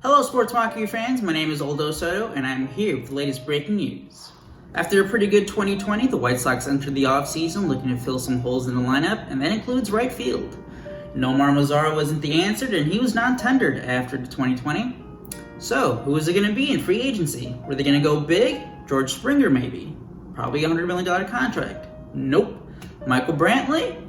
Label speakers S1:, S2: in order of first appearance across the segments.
S1: Hello, Sports Mockery fans. My name is Aldo Soto, and I'm here with the latest breaking news. After a pretty good 2020, the White Sox entered the offseason looking to fill some holes in the lineup, and that includes right field. Nomar Mazara wasn't the answer, and he was non-tendered after 2020. So, who is it going to be in free agency? Were they going to go big? George Springer, maybe. Probably a $100 million contract. Nope. Michael Brantley?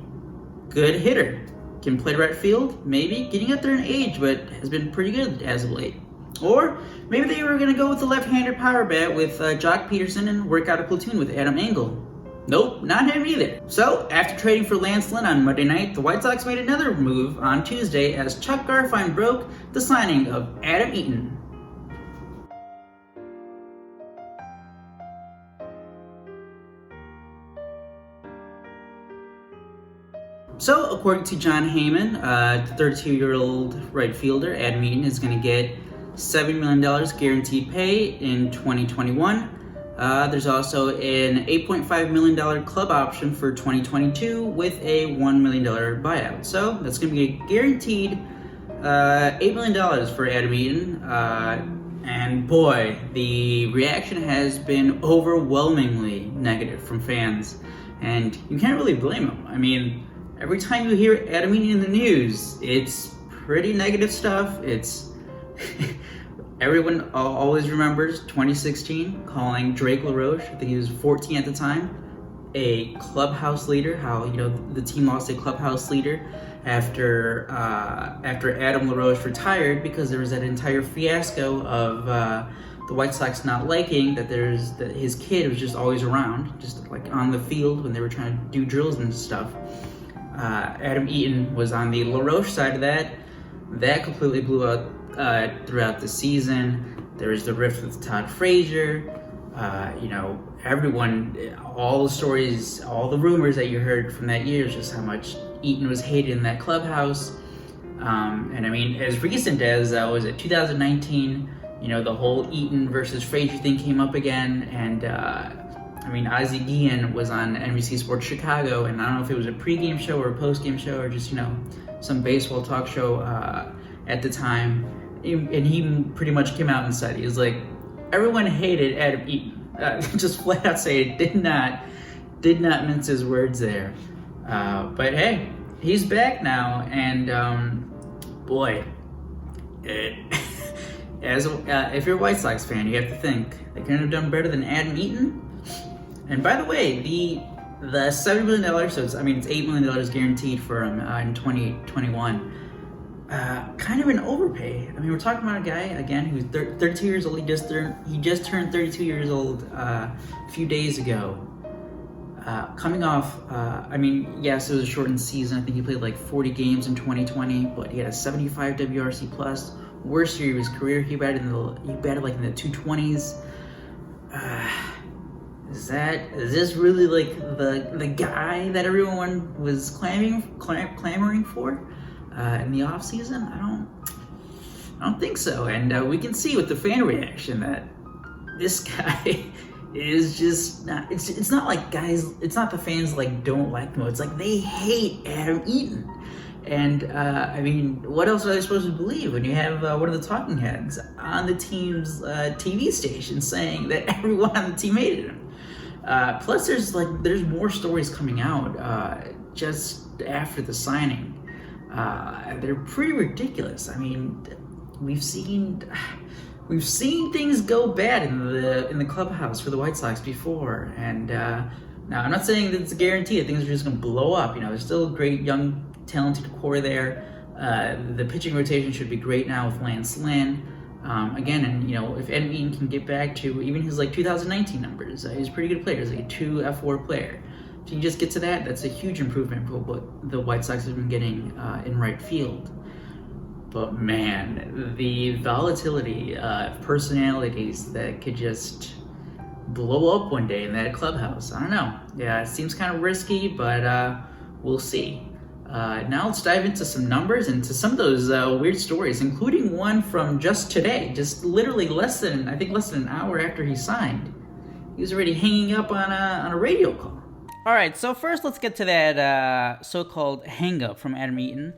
S1: Good hitter. Can play right field, maybe, getting up there in age, but has been pretty good as of late. Or maybe they were going to go with the left-handed power bat with Jock Peterson and work out a platoon with Adam Engel. Nope, not him either. So, after trading for Lance Lynn on Monday night, the White Sox made another move on Tuesday as Chuck Garfien broke the signing of Adam Eaton. So, according to John Heyman, the 32-year-old right fielder, Adam Eaton, is going to get $7 million guaranteed pay in 2021. There's also an $8.5 million club option for 2022 with a $1 million buyout. So, that's going to be a guaranteed $8 million for Adam Eaton. And boy, the reaction has been overwhelmingly negative from fans. And you can't really blame them. I mean, every time you hear Adam Eaton in the news, it's pretty negative stuff. It's everyone always remembers 2016 calling Drake LaRoche, I think he was 14 at the time, a clubhouse leader. How the team lost a clubhouse leader after Adam LaRoche retired because there was that entire fiasco of the White Sox not liking that his kid was just always around, just like on the field when they were trying to do drills and stuff. Adam Eaton was on the LaRoche side of that. That completely blew out throughout the season. There was the rift with Todd Frazier. Everyone, all the stories, all the rumors that you heard from that year is just how much Eaton was hated in that clubhouse. And I mean, as recent as, 2019, the whole Eaton versus Frazier thing came up again, and Ozzie Guillen was on NBC Sports Chicago, and I don't know if it was a pregame show or a postgame show or just, some baseball talk show at the time. And he pretty much came out and said, he was like, everyone hated Adam Eaton. Just flat out say it, did not mince his words there. But hey, he's back now, and if you're a White Sox fan, you have to think, they couldn't have done better than Adam Eaton. And by the way, the $7 million, so it's $8 million guaranteed for him in 2021. Kind of an overpay. We're talking about a guy again who's 32 years old. He just turned 32 years old a few days ago. Coming off, yes, it was a shortened season. I think he played like 40 games in 2020, but he had a 75 WRC plus, worst year of his career. He batted like in the 220s. Is this really like the guy that everyone was clamoring for in the off season? I don't think so. And we can see with the fan reaction that this guy is just not. It's not like guys. It's not the fans don't like him. It's like they hate Adam Eaton. And what else are they supposed to believe when you have one of the talking heads on the team's TV station saying that everyone on the team hated him? Plus, there's more stories coming out just after the signing. They're pretty ridiculous. We've seen things go bad in the clubhouse for the White Sox before, and now I'm not saying that it's a guarantee that things are just going to blow up. There's still a great young, talented core there. The pitching rotation should be great now with Lance Lynn. If Adam Eaton can get back to even his 2019 numbers, he's a pretty good player. He's like a 2 F4 player. If you just get to that, that's a huge improvement for what the White Sox have been getting in right field. But man, the volatility of personalities that could just blow up one day in that clubhouse. I don't know. Yeah, it seems kind of risky, but we'll see. Now let's dive into some numbers and to some of those weird stories, including one from just today, just literally less than an hour after he signed. He was already hanging up on a radio call. All right, so first let's get to that so-called hang-up from Adam Eaton.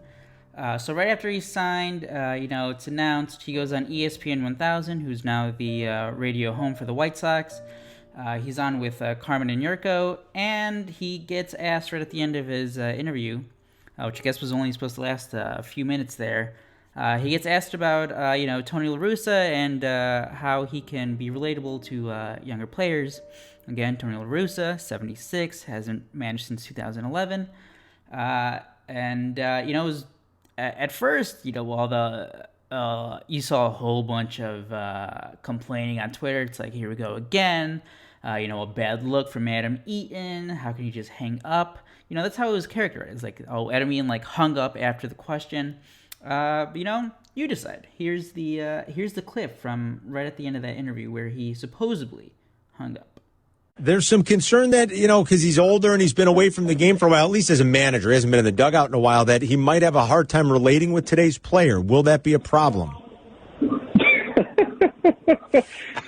S1: So right after he signed, it's announced he goes on ESPN 1000, who's now the radio home for the White Sox. He's on with Carmen and Yurko, and he gets asked right at the end of his interview, which I guess was only supposed to last a few minutes there. He gets asked about, Tony La Russa and how he can be relatable to younger players. Again, Tony La Russa, 76, hasn't managed since 2011. It was at first, all the you saw a whole bunch of complaining on Twitter. It's like, here we go again. A bad look from Adam Eaton. How can you just hang up? That's how it was characterized. Like, Adam Eaton hung up after the question. You decide. Here's the clip from right at the end of that interview where he supposedly hung up.
S2: There's some concern that, because he's older and he's been away from the game for a while, at least as a manager, he hasn't been in the dugout in a while, that he might have a hard time relating with today's player. Will that be a problem?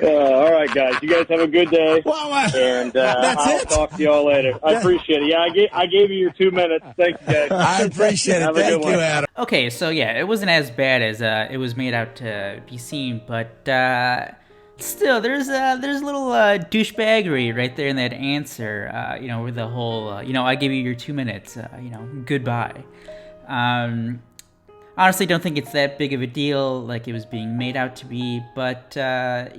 S3: All right, guys. You guys have a good day.
S2: Well,
S3: and
S2: I'll
S3: talk to you all later. I appreciate it. Yeah, I gave you your 2 minutes. Thank you, guys.
S2: I appreciate it. Thank you, Adam.
S1: Okay, so yeah, it wasn't as bad as it was made out to be seen, but still, there's a little douchebaggery right there in that answer. With the whole, I give you your 2 minutes. Goodbye. Honestly, don't think it's that big of a deal like it was being made out to be, but, as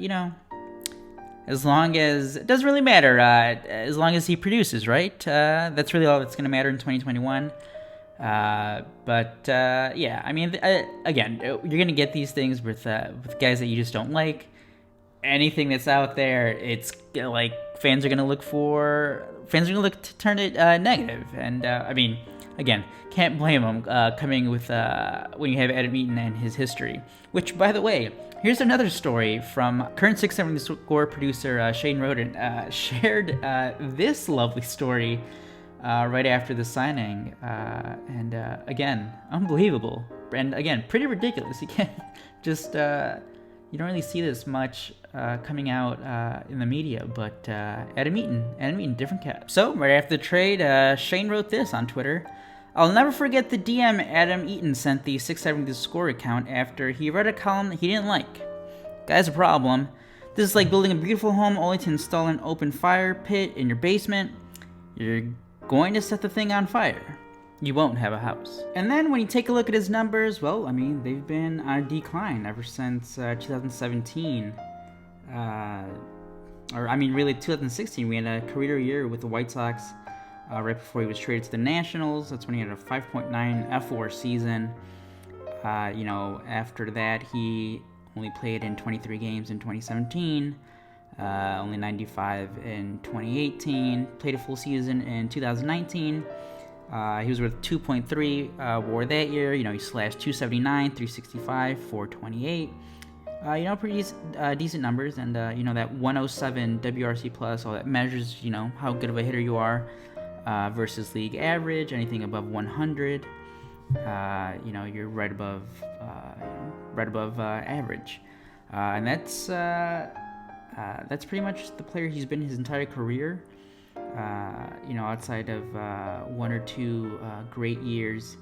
S1: long as, it doesn't really matter, as long as he produces, right? That's really all that's going to matter in 2021. Yeah, I mean, again, you're going to get these things with guys that you just don't like. Anything that's out there, it's like fans are going to look to turn it negative. And, again, can't blame him coming with when you have Adam Eaton and his history. Which, by the way, here's another story from current 670 Score producer Shane Roden. Shared this lovely story right after the signing. Again, unbelievable. And again, pretty ridiculous. You can't just... you don't really see this much coming out in the media, but Adam Eaton, different cap. So, right after the trade, Shane wrote this on Twitter. I'll never forget the DM Adam Eaton sent the 670 Score account after he read a column he didn't like. Guy's a problem. This is like building a beautiful home only to install an open fire pit in your basement. You're going to set the thing on fire. You won't have a house. And then when you take a look at his numbers, well, they've been on a decline ever since 2017. Really 2016. We had a career year with the White Sox right before he was traded to the Nationals. That's when he had a 5.9 F4 season. After that, he only played in 23 games in 2017. Only 95 in 2018. Played a full season in 2019. He was worth 2.3 WAR that year. He slashed 279, 365, 428. Pretty decent numbers. And, that 107 WRC plus, all that measures, how good of a hitter you are versus league average. Anything above 100, you're right above average. And that's pretty much the player he's been his entire career. Outside of one or two great years,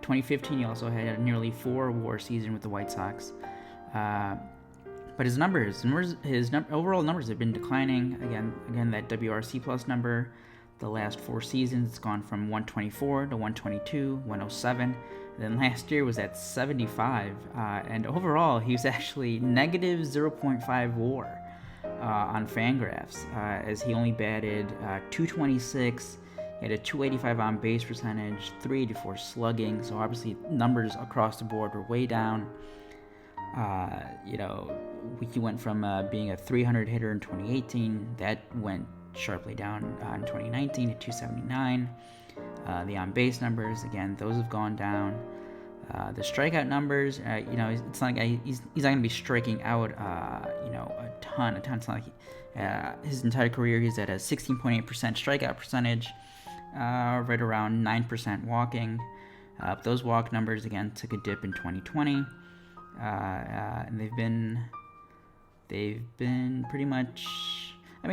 S1: 2015 he also had a nearly 4 WAR season with the White Sox. But his overall numbers have been declining. Again, that WRC plus number, the last 4 seasons, it's gone from 124 to 122, 107. And then last year was at 75. And overall, he was actually negative 0.5 WAR. On Fangraphs, as he only batted 226, he had a 285 on base percentage, 384 slugging, so obviously numbers across the board were way down. He went from being a 300 hitter in 2018, that went sharply down in 2019 to 279. The on base numbers, again, those have gone down. The strikeout numbers, it's not like he's not going to be striking out, a ton. It's not like his entire career he's at a 16.8% strikeout percentage, right around 9% walking. Those walk numbers, again, took a dip in 2020, and they've been pretty much... I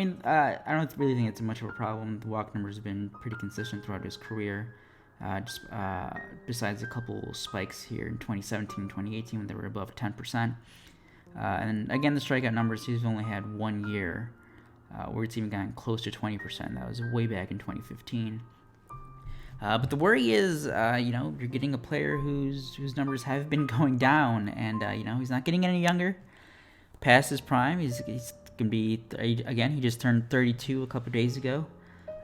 S1: don't really think it's much of a problem. The walk numbers have been pretty consistent throughout his career. besides a couple spikes here in 2017 2018 when they were above 10%. And again, the strikeout numbers, he's only had 1 year where it's even gotten close to 20%. That was way back in 2015. But the worry is, you're getting a player whose numbers have been going down, and he's not getting any younger. Past his prime, he's gonna be again. He just turned 32 a couple of days ago.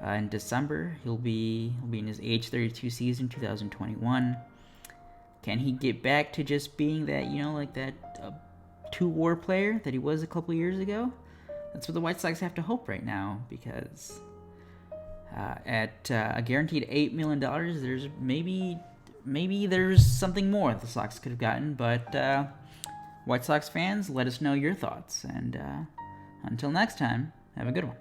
S1: In December, he'll be in his age 32 season, 2021. Can he get back to just being that, like that two-WAR player that he was a couple years ago? That's what the White Sox have to hope right now, because at a guaranteed $8 million, there's maybe there's something more the Sox could have gotten. But White Sox fans, let us know your thoughts. And until next time, have a good one.